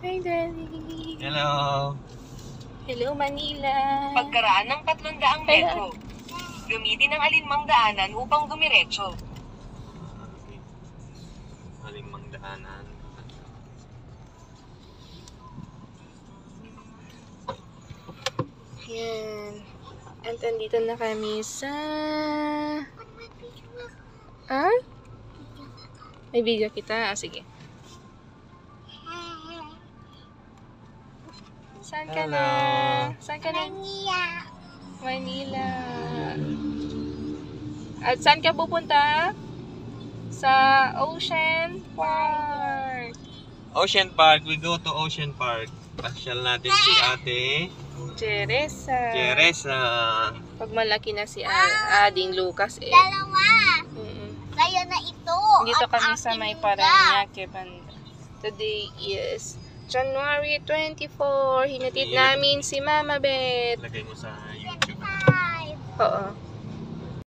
Hi, Daddy. Hello. Hello, Manila. Pagkaraan ng 300 metro, gamitin ang alinmang daanan upang dumiretso. Alinmang daanan. Yan. At andito na kami sa... Ah? May video kita? Ah, sige. Saan ka na? Saan ka na? Manila. At saan ka pupunta? Sa Ocean Park. Ocean Park. We go to Ocean Park. Pasyal natin si Ate Teresa. Teresa. Pag malaki na si Ading Lucas eh. Dalawa. Kaya na ito. Dito at kami sa akin may nila. Parañaque, banda. Today is January 24. Hinatid namin si Mama Beth. Lagay mo sa YouTube. Five. Oo.